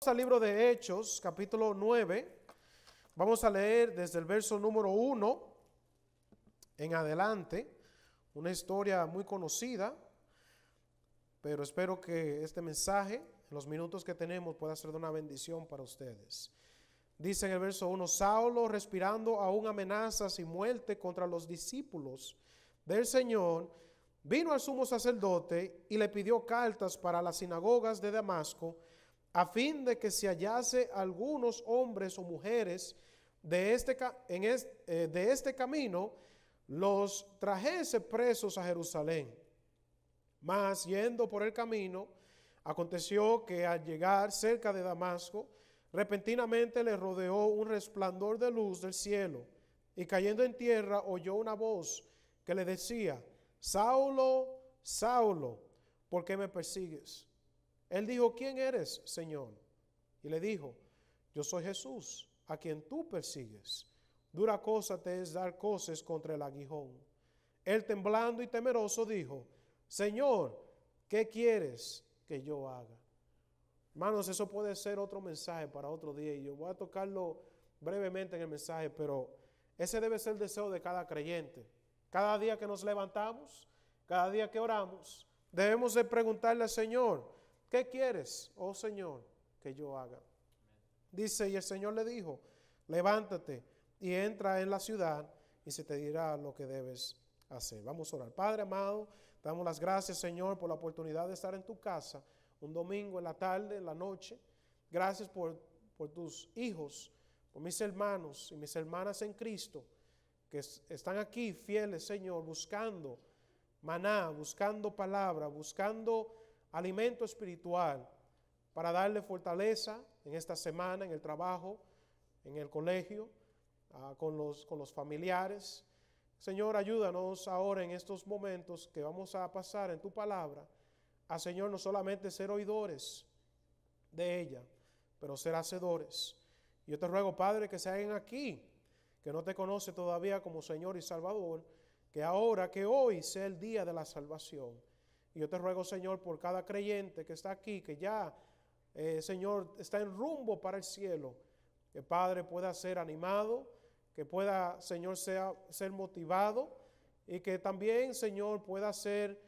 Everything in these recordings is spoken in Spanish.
Al libro de Hechos, capítulo 9, vamos a leer desde el verso número 1 en adelante, una historia muy conocida, pero espero que este mensaje, en los minutos que tenemos, pueda ser de una bendición para ustedes. Dice en el verso 1, Saulo, respirando aún amenazas y muerte contra los discípulos del Señor, vino al sumo sacerdote y le pidió cartas para las sinagogas de Damasco, a fin de que se hallase algunos hombres o mujeres de este camino, los trajese presos a Jerusalén. Mas yendo por el camino, aconteció que al llegar cerca de Damasco, repentinamente le rodeó un resplandor de luz del cielo, y cayendo en tierra oyó una voz que le decía: Saulo, Saulo, ¿por qué me persigues? Él dijo: ¿quién eres, Señor? Y le dijo: yo soy Jesús, a quien tú persigues. Dura cosa te es dar coces contra el aguijón. Él, temblando y temeroso, dijo: Señor, ¿qué quieres que yo haga? Hermanos, eso puede ser otro mensaje para otro día, y yo voy a tocarlo brevemente en el mensaje, pero ese debe ser el deseo de cada creyente. Cada día que nos levantamos, cada día que oramos, debemos de preguntarle al Señor: ¿qué quieres, oh Señor, que yo haga? Dice, y el Señor le dijo: levántate y entra en la ciudad y se te dirá lo que debes hacer. Vamos a orar. Padre amado, damos las gracias, Señor, por la oportunidad de estar en tu casa un domingo en la tarde, en la noche. Gracias por tus hijos, por mis hermanos y mis hermanas en Cristo, que están aquí fieles, Señor, buscando maná, buscando palabra, buscando alimento espiritual para darle fortaleza en esta semana, en el trabajo, en el colegio, con los familiares. Señor, ayúdanos ahora en estos momentos que vamos a pasar en tu palabra, a, Señor, no solamente ser oidores de ella, pero ser hacedores. Yo te ruego, Padre, que se hagan aquí, que no te conoce todavía como Señor y Salvador, que ahora, que hoy sea el día de la salvación. Y yo te ruego, Señor, por cada creyente que está aquí, que ya, Señor, está en rumbo para el cielo, que, Padre, pueda ser animado, que pueda, Señor, ser motivado, y que también, Señor, pueda ser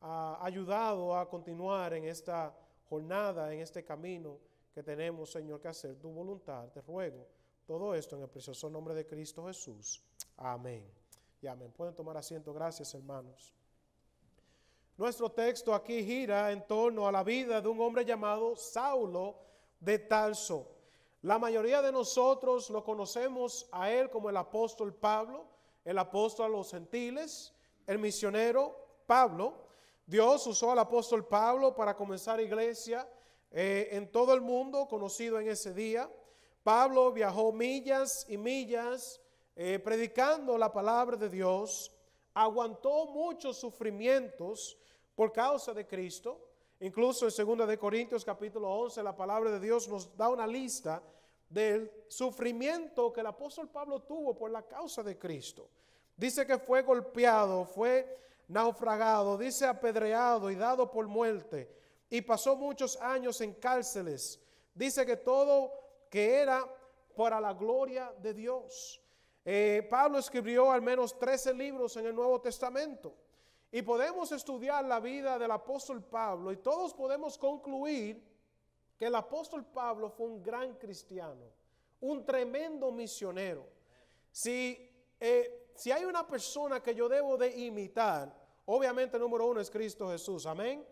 ayudado a continuar en esta jornada, en este camino que tenemos, Señor, que hacer tu voluntad. Te ruego todo esto en el precioso nombre de Cristo Jesús. Amén. Y amén. Pueden tomar asiento. Gracias, hermanos. Nuestro texto aquí gira en torno a la vida de un hombre llamado Saulo de Tarso. La mayoría de nosotros lo conocemos a él como el apóstol Pablo, el apóstol a los gentiles, el misionero Pablo. Dios usó al apóstol Pablo para comenzar iglesia en todo el mundo, conocido en ese día. Pablo viajó millas y millas predicando la palabra de Dios, aguantó muchos sufrimientos por causa de Cristo. Incluso en 2 de Corintios capítulo 11, la palabra de Dios nos da una lista del sufrimiento que el apóstol Pablo tuvo por la causa de Cristo. Dice que fue golpeado, fue naufragado, dice apedreado y dado por muerte, y pasó muchos años en cárceles. Dice que todo que era para la gloria de Dios. Pablo escribió al menos 13 libros en el Nuevo Testamento, y podemos estudiar la vida del apóstol Pablo y todos podemos concluir que el apóstol Pablo fue un gran cristiano, un tremendo misionero. Si hay una persona que yo debo de imitar, obviamente número uno es Cristo Jesús, amén.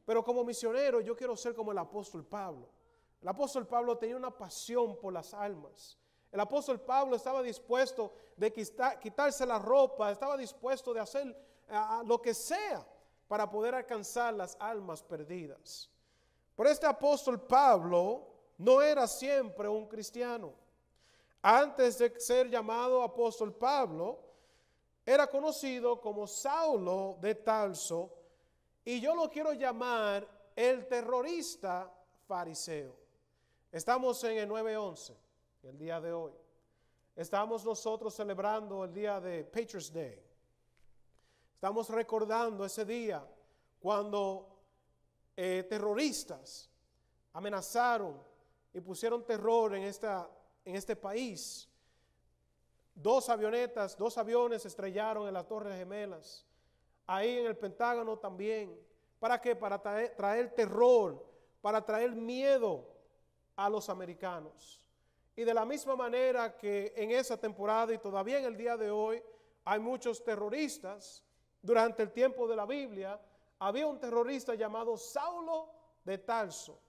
Pero como misionero yo quiero ser como el apóstol Pablo. El apóstol Pablo tenía una pasión por las almas. El apóstol Pablo estaba dispuesto de quitarse la ropa, estaba dispuesto de hacer lo que sea para poder alcanzar las almas perdidas. Pero este apóstol Pablo no era siempre un cristiano. Antes de ser llamado apóstol Pablo, era conocido como Saulo de Tarso, y yo lo quiero llamar el terrorista fariseo. Estamos en el 9/11, el día de hoy. Estamos nosotros celebrando el día de Patriots Day. Estamos recordando ese día cuando terroristas amenazaron y pusieron terror en este país. 2 aviones estrellaron en las Torres Gemelas. Ahí en el Pentágono también. ¿Para qué? Para traer terror, para traer miedo a los americanos. Y de la misma manera que en esa temporada y todavía en el día de hoy hay muchos terroristas, durante el tiempo de la Biblia había un terrorista llamado Saulo de Tarso,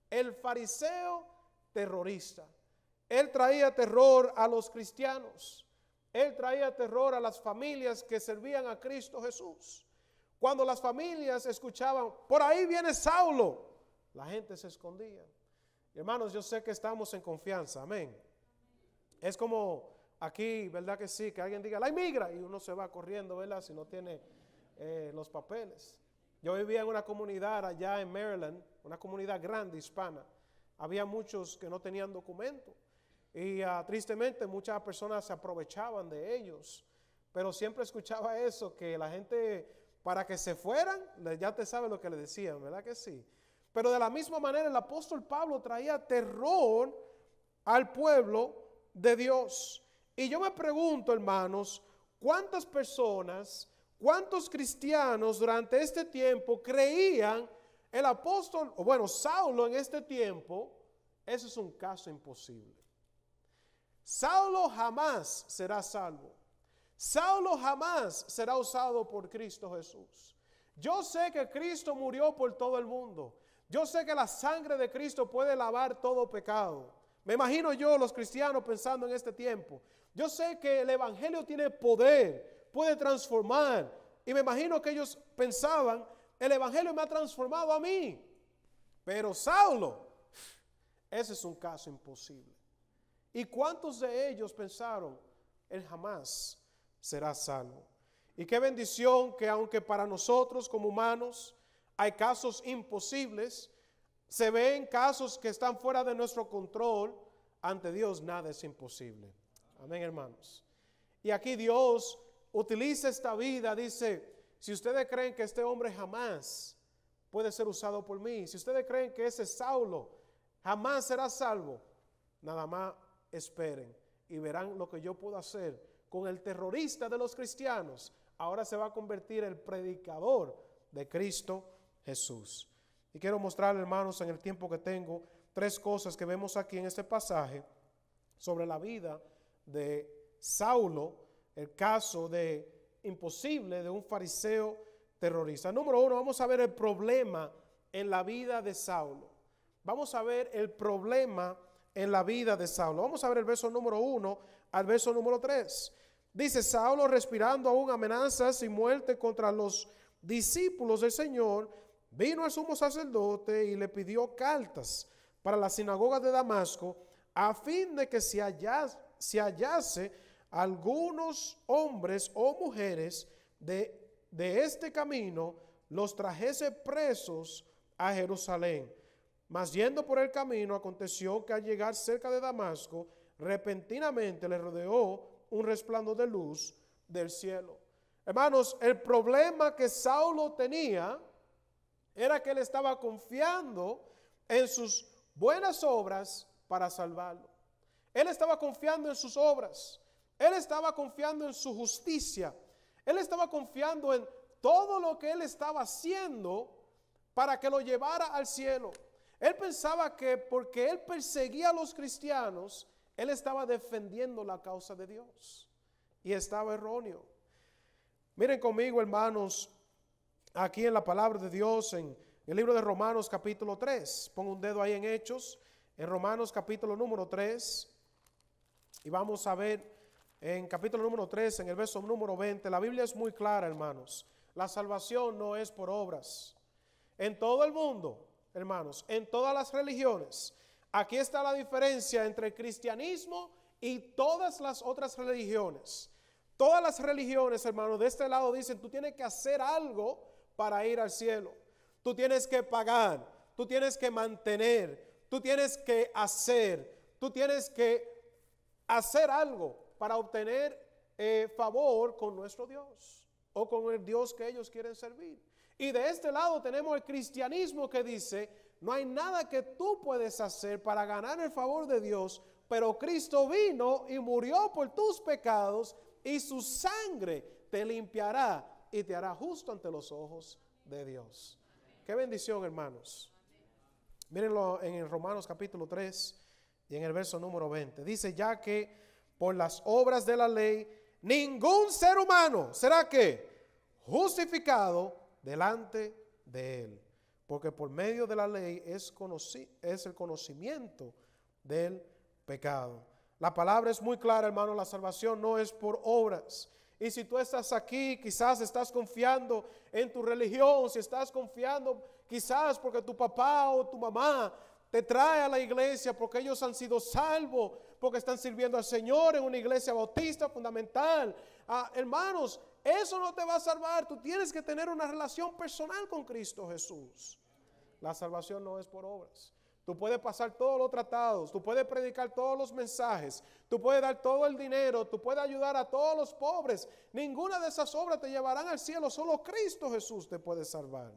el fariseo terrorista. Él traía terror a los cristianos. Él traía terror a las familias que servían a Cristo Jesús. Cuando las familias escuchaban, por ahí viene Saulo, la gente se escondía. Hermanos, yo sé que estamos en confianza, amén. Es como aquí, ¿verdad que sí? Que alguien diga, la inmigra, y uno se va corriendo, ¿verdad? Si no tiene los papeles. Yo vivía en una comunidad allá en Maryland, una comunidad grande, hispana. Había muchos que no tenían documento. Y tristemente muchas personas se aprovechaban de ellos. Pero siempre escuchaba eso, que la gente, para que se fueran, ya te sabe lo que le decían, ¿verdad que sí? Pero de la misma manera el apóstol Pablo traía terror al pueblo de Dios. Y yo me pregunto, hermanos, ¿cuántas personas, cuántos cristianos durante este tiempo creían el apóstol, o bueno, Saulo en este tiempo? Eso es un caso imposible. Saulo jamás será salvo. Saulo jamás será usado por Cristo Jesús. Yo sé que Cristo murió por todo el mundo. Yo sé que la sangre de Cristo puede lavar todo pecado. Me imagino yo los cristianos pensando en este tiempo. Yo sé que el evangelio tiene poder, puede transformar. Y me imagino que ellos pensaban, el evangelio me ha transformado a mí. Pero Saulo, ese es un caso imposible. ¿Y cuántos de ellos pensaron, él jamás será salvo? Y qué bendición que aunque para nosotros como humanos hay casos imposibles, se ven casos que están fuera de nuestro control, ante Dios nada es imposible. Amén, hermanos. Y aquí Dios utiliza esta vida, dice, si ustedes creen que este hombre jamás puede ser usado por mí, si ustedes creen que ese Saulo jamás será salvo, nada más esperen y verán lo que yo puedo hacer con el terrorista de los cristianos. Ahora se va a convertir en el predicador de Cristo Jesús. Y quiero mostrarles, hermanos, en el tiempo que tengo, 3 cosas que vemos aquí en este pasaje sobre la vida de Saulo, el caso de imposible de un fariseo terrorista. Número 1, vamos a ver el problema en la vida de Saulo. Vamos a ver el problema en la vida de Saulo. Vamos a ver el verso número 1 al verso número 3. Dice, Saulo, respirando aún amenazas y muerte contra los discípulos del Señor, vino al sumo sacerdote y le pidió cartas para la sinagoga de Damasco, a fin de que si hallase algunos hombres o mujeres de este camino, los trajese presos a Jerusalén. Mas yendo por el camino, aconteció que al llegar cerca de Damasco, repentinamente le rodeó un resplandor de luz del cielo. Hermanos, el problema que Saulo tenía era que él estaba confiando en sus buenas obras para salvarlo. Él estaba confiando en sus obras. Él estaba confiando en su justicia. Él estaba confiando en todo lo que él estaba haciendo para que lo llevara al cielo. Él pensaba que porque él perseguía a los cristianos, él estaba defendiendo la causa de Dios. Y estaba erróneo. Miren conmigo, hermanos, aquí en la palabra de Dios, en el libro de Romanos capítulo 3. Pongo un dedo ahí en Hechos, en Romanos capítulo número 3. Y vamos a ver en capítulo número 3, en el verso número 20. La Biblia es muy clara, hermanos. La salvación no es por obras. En todo el mundo, hermanos, en todas las religiones, aquí está la diferencia entre el cristianismo y todas las otras religiones. Todas las religiones, hermanos, de este lado dicen, tú tienes que hacer algo para ir al cielo. Tú tienes que pagar, tú tienes que mantener, tú tienes que hacer, tú tienes que hacer algo para obtener favor con nuestro Dios o con el Dios que ellos quieren servir. Y de este lado tenemos el cristianismo que dice, no hay nada que tú puedes hacer para ganar el favor de Dios, pero Cristo vino y murió por tus pecados y su sangre te limpiará y te hará justo ante los ojos de Dios. Qué bendición, hermanos. Mírenlo en Romanos capítulo 3 y en el verso número 20. Dice, ya que por las obras de la ley ningún ser humano será que justificado delante de él, porque por medio de la ley es el conocimiento del pecado. La palabra es muy clara, hermano, la salvación no es por obras. Y si tú estás aquí, quizás estás confiando en tu religión, si estás confiando quizás porque tu papá o tu mamá te trae a la iglesia porque ellos han sido salvos, porque están sirviendo al Señor en una iglesia bautista fundamental. Hermanos, eso no te va a salvar. Tú tienes que tener una relación personal con Cristo Jesús. La salvación no es por obras. Tú puedes pasar todos los tratados, tú puedes predicar todos los mensajes, tú puedes dar todo el dinero, tú puedes ayudar a todos los pobres. Ninguna de esas obras te llevarán al cielo, solo Cristo Jesús te puede salvar.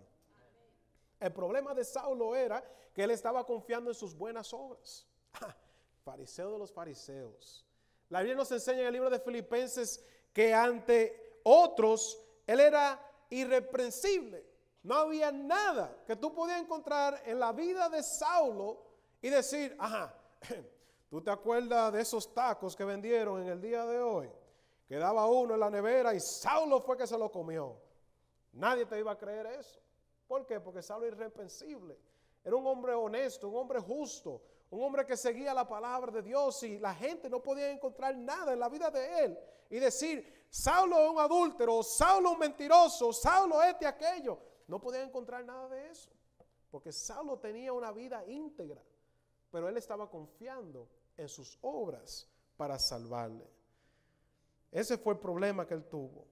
El problema de Saulo era que él estaba confiando en sus buenas obras. Fariseo de los fariseos. La Biblia nos enseña en el libro de Filipenses que ante otros él era irreprensible. No había nada que tú podías encontrar en la vida de Saulo y decir, ¿tú te acuerdas de esos tacos que vendieron en el día de hoy? Quedaba uno en la nevera y Saulo fue que se lo comió. Nadie te iba a creer eso. ¿Por qué? Porque Saulo era irreprensible. Era un hombre honesto, un hombre justo, un hombre que seguía la palabra de Dios y la gente no podía encontrar nada en la vida de él y decir, Saulo es un adúltero, Saulo es un mentiroso, Saulo este y aquello. No podían encontrar nada de eso, porque Saulo tenía una vida íntegra, pero él estaba confiando en sus obras para salvarle. Ese fue el problema que él tuvo.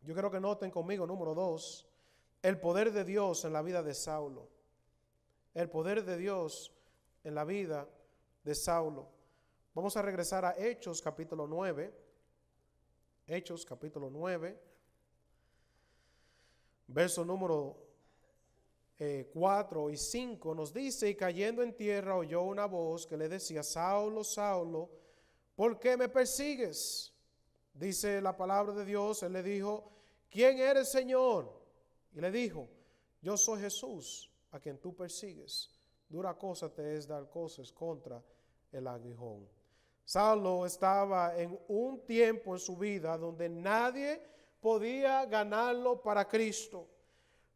Yo quiero que noten conmigo, número 2, el poder de Dios en la vida de Saulo. El poder de Dios en la vida de Saulo. Vamos a regresar a Hechos capítulo 9. Hechos capítulo 9. Verso número 4 y 5 nos dice, y cayendo en tierra oyó una voz que le decía, Saulo, Saulo, ¿por qué me persigues? Dice la palabra de Dios, él le dijo, ¿quién eres, Señor? Y le dijo, yo soy Jesús, a quien tú persigues. Dura cosa te es dar cosas contra el aguijón. Saulo estaba en un tiempo en su vida donde nadie podía ganarlo para Cristo.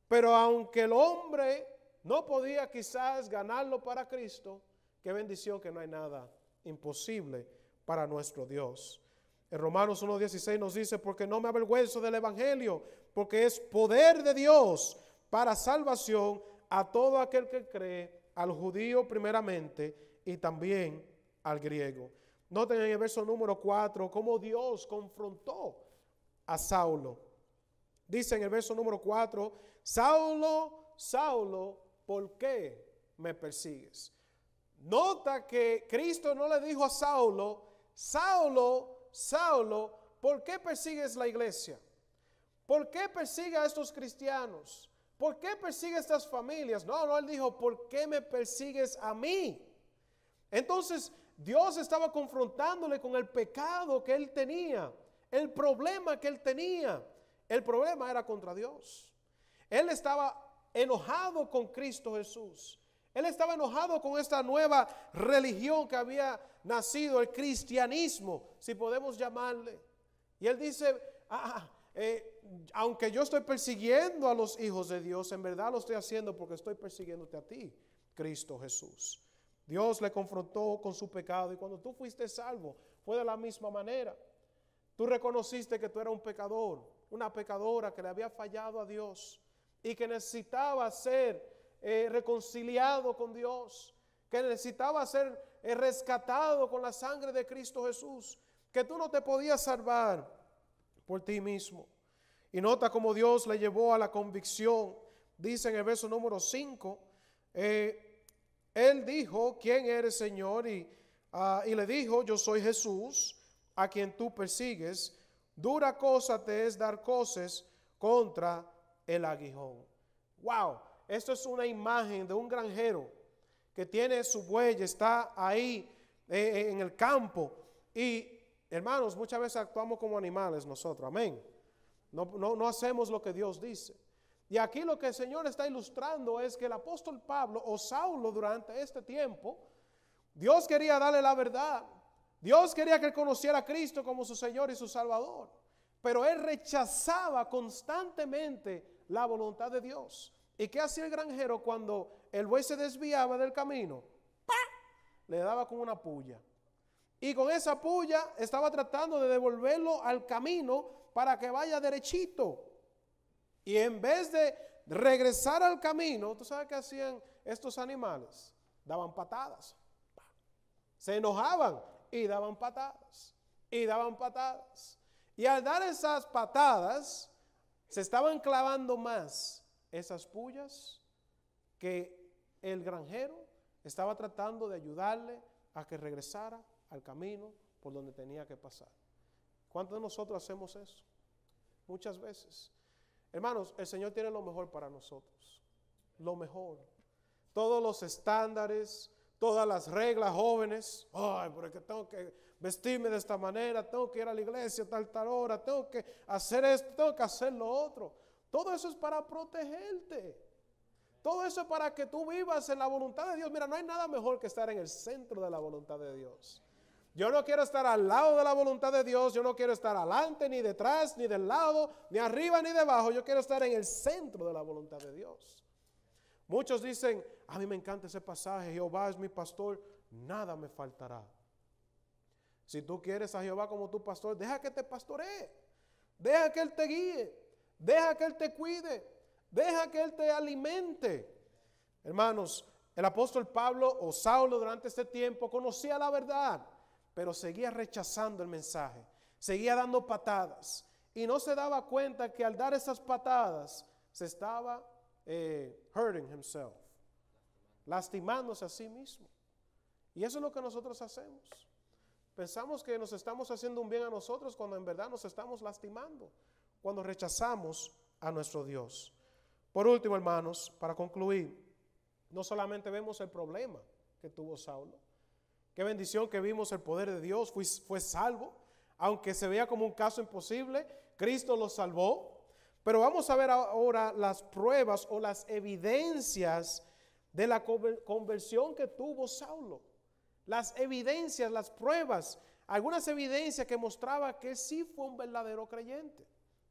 Pero aunque el hombre no podía quizás ganarlo para Cristo, qué bendición que no hay nada imposible para nuestro Dios. En Romanos 1:16 nos dice, porque no me avergüenzo del evangelio, porque es poder de Dios para salvación a todo aquel que cree, al judío primeramente y también al griego. Noten en el verso número 4 cómo Dios confrontó a Saulo. Dice en el verso número 4, Saulo, Saulo, ¿por qué me persigues? Nota que Cristo no le dijo a Saulo, Saulo, Saulo, ¿por qué persigues la iglesia? ¿Por qué persigue a estos cristianos? ¿Por qué persigue a estas familias? No, él dijo, ¿por qué me persigues a mí? Entonces, Dios estaba confrontándole con el pecado que él tenía, el problema que él tenía. El problema era contra Dios. Él estaba enojado con Cristo Jesús. Él estaba enojado con esta nueva religión que había nacido, el cristianismo, si podemos llamarle. Y él dice, aunque yo estoy persiguiendo a los hijos de Dios, en verdad lo estoy haciendo porque estoy persiguiéndote a ti, Cristo Jesús. Dios le confrontó con su pecado y cuando tú fuiste salvo, fue de la misma manera. Tú reconociste que tú eras un pecador, una pecadora que le había fallado a Dios y que necesitaba ser reconciliado con Dios, que necesitaba ser rescatado con la sangre de Cristo Jesús, que tú no te podías salvar por ti mismo. Y nota cómo Dios le llevó a la convicción. Dice en el verso número 5, él dijo, ¿quién eres, Señor? Y le dijo, yo soy Jesús, a quien tú persigues. Dura cosa te es dar cosas contra el aguijón. Wow, esto es una imagen de un granjero que tiene su buey, está ahí en el campo. Y hermanos, muchas veces actuamos como animales nosotros, amén. No hacemos lo que Dios dice. Y aquí lo que el Señor está ilustrando es que el apóstol Pablo o Saulo durante este tiempo, Dios quería darle la verdad. Dios quería que él conociera a Cristo como su Señor y su Salvador. Pero él rechazaba constantemente la voluntad de Dios. ¿Y qué hacía el granjero cuando el buey se desviaba del camino? ¡Pah! Le daba con una puya. Y con esa puya estaba tratando de devolverlo al camino para que vaya derechito. Y en vez de regresar al camino, ¿tú sabes qué hacían estos animales? Daban patadas. Se enojaban y daban patadas. Y daban patadas. Y al dar esas patadas, se estaban clavando más esas puyas que el granjero estaba tratando de ayudarle a que regresara al camino por donde tenía que pasar. ¿Cuántos de nosotros hacemos eso? Muchas veces. Hermanos, el Señor tiene lo mejor para nosotros. Lo mejor. Todos los estándares, todas las reglas jóvenes. Ay, porque tengo que vestirme de esta manera, tengo que ir a la iglesia a tal hora, tengo que hacer esto, tengo que hacer lo otro. Todo eso es para protegerte. Todo eso es para que tú vivas en la voluntad de Dios. Mira, no hay nada mejor que estar en el centro de la voluntad de Dios. Yo no quiero estar al lado de la voluntad de Dios, yo no quiero estar adelante, ni detrás, ni del lado, ni arriba, ni debajo. Yo quiero estar en el centro de la voluntad de Dios. Muchos dicen, a mí me encanta ese pasaje, Jehová es mi pastor, nada me faltará. Si tú quieres a Jehová como tu pastor, deja que te pastoree, deja que Él te guíe, deja que Él te cuide, deja que Él te alimente. Hermanos, el apóstol Pablo o Saulo durante este tiempo conocía la verdad, pero seguía rechazando el mensaje, seguía dando patadas y no se daba cuenta que al dar esas patadas se estaba hurting himself, lastimándose a sí mismo. Y eso es lo que nosotros hacemos. Pensamos que nos estamos haciendo un bien a nosotros cuando en verdad nos estamos lastimando, cuando rechazamos a nuestro Dios. Por último, hermanos, para concluir, no solamente vemos el problema que tuvo Saulo. Qué bendición que vimos el poder de Dios, fue salvo, aunque se veía como un caso imposible, Cristo lo salvó. Pero vamos a ver ahora las pruebas o las evidencias de la conversión que tuvo Saulo. Las evidencias, las pruebas, algunas evidencias que mostraba que sí fue un verdadero creyente.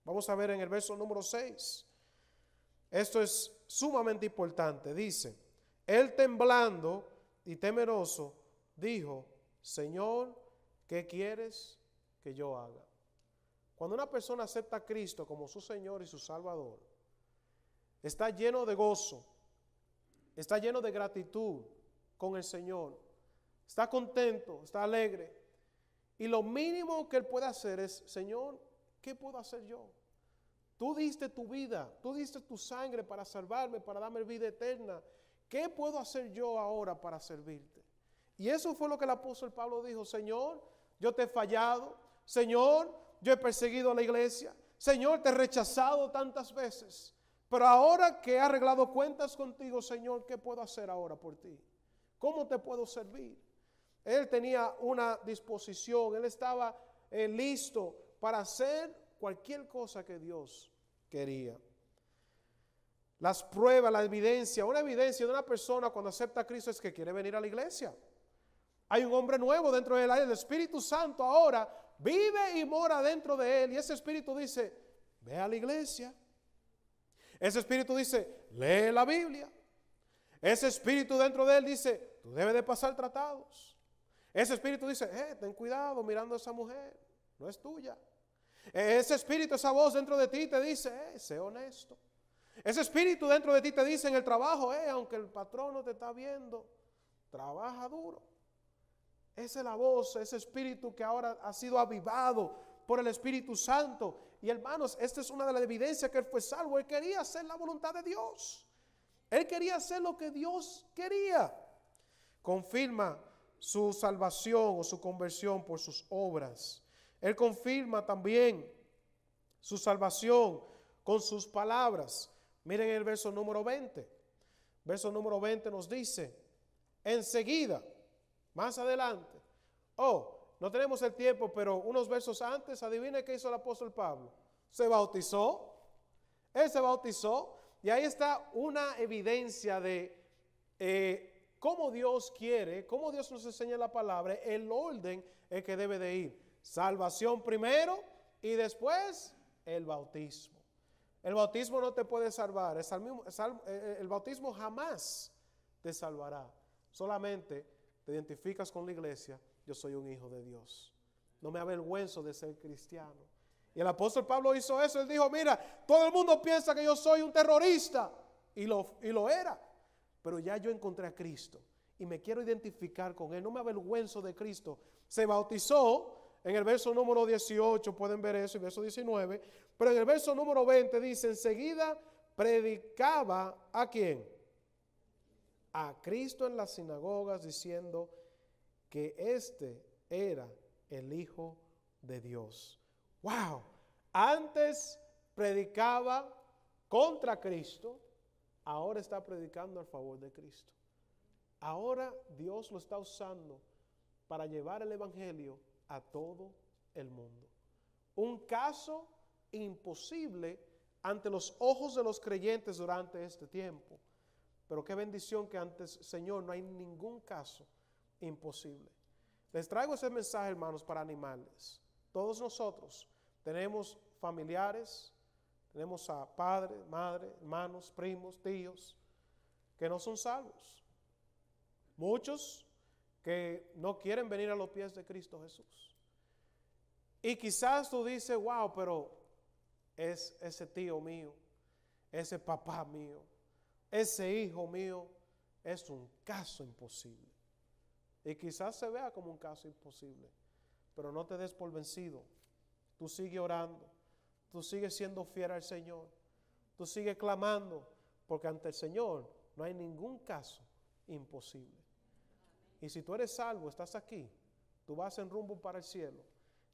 Vamos a ver en el verso número 6. Esto es sumamente importante. Dice, él temblando y temeroso dijo, Señor, ¿qué quieres que yo haga? Cuando una persona acepta a Cristo como su Señor y su Salvador, está lleno de gozo, está lleno de gratitud con el Señor, está contento, está alegre. Y lo mínimo que él puede hacer es, Señor, ¿qué puedo hacer yo? Tú diste tu vida, tú diste tu sangre para salvarme, para darme vida eterna. ¿Qué puedo hacer yo ahora para servirte? Y eso fue lo que el apóstol Pablo dijo, Señor, yo te he fallado, Señor, yo he perseguido a la iglesia, Señor, te he rechazado tantas veces, pero ahora que he arreglado cuentas contigo, Señor, ¿qué puedo hacer ahora por ti? ¿Cómo te puedo servir? Él tenía una disposición, él estaba listo para hacer cualquier cosa que Dios quería. Las pruebas, la evidencia, una evidencia de una persona cuando acepta a Cristo es que quiere venir a la iglesia. Hay un hombre nuevo dentro de él, el Espíritu Santo ahora vive y mora dentro de él. Y ese Espíritu dice, ve a la iglesia. Ese Espíritu dice, lee la Biblia. Ese Espíritu dentro de él dice, tú debes de pasar tratados. Ese Espíritu dice, ten cuidado mirando a esa mujer, no es tuya. Ese Espíritu, esa voz dentro de ti te dice, sé honesto. Ese Espíritu dentro de ti te dice en el trabajo, aunque el patrón no te está viendo, trabaja duro. Esa es la voz, ese Espíritu que ahora ha sido avivado por el Espíritu Santo. Y hermanos, esta es una de las evidencias que él fue salvo. Él quería hacer la voluntad de Dios. Él quería hacer lo que Dios quería. Confirma su salvación o su conversión por sus obras. Él confirma también su salvación con sus palabras. Miren el verso número 20. Verso número 20 nos dice, enseguida, más adelante. No tenemos el tiempo, pero unos versos antes, adivine qué hizo el apóstol Pablo. Se bautizó. Él se bautizó. Y ahí está una evidencia de cómo Dios quiere, cómo Dios nos enseña la palabra, el orden en que debe de ir. Salvación primero y después el bautismo. El bautismo no te puede salvar. El bautismo jamás te salvará. Solamente te identificas con la iglesia. Yo soy un hijo de Dios. No me avergüenzo de ser cristiano. Y el apóstol Pablo hizo eso. Él dijo, mira, todo el mundo piensa que yo soy un terrorista. Y lo era. Pero ya yo encontré a Cristo. Y me quiero identificar con Él. No me avergüenzo de Cristo. Se bautizó. En el verso número 18 pueden ver eso. Y verso 19. Pero en el verso número 20 dice, enseguida predicaba ¿a quién? A Cristo en las sinagogas diciendo que este era el Hijo de Dios. ¡Wow! Antes predicaba contra Cristo, ahora está predicando a favor de Cristo. Ahora Dios lo está usando para llevar el evangelio a todo el mundo. Un caso imposible ante los ojos de los creyentes durante este tiempo. Pero qué bendición que ante el Señor no hay ningún caso imposible. Les traigo ese mensaje, hermanos, para animarles. Todos nosotros tenemos familiares, tenemos a padre, madre, hermanos, primos, tíos, que no son salvos. Muchos que no quieren venir a los pies de Cristo Jesús. Y quizás tú dices, wow, pero es ese tío mío, ese papá mío, ese hijo mío, es un caso imposible. Y quizás se vea como un caso imposible, pero no te des por vencido. Tú sigue orando, tú sigues siendo fiel al Señor, tú sigues clamando, porque ante el Señor no hay ningún caso imposible. Y si tú eres salvo, estás aquí, tú vas en rumbo para el cielo,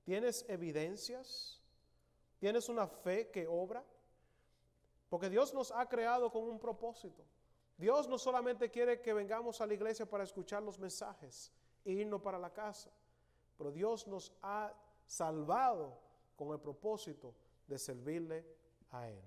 tienes evidencias, tienes una fe que obra, porque Dios nos ha creado con un propósito. Dios no solamente quiere que vengamos a la iglesia para escuchar los mensajes e irnos para la casa, pero Dios nos ha salvado con el propósito de servirle a Él.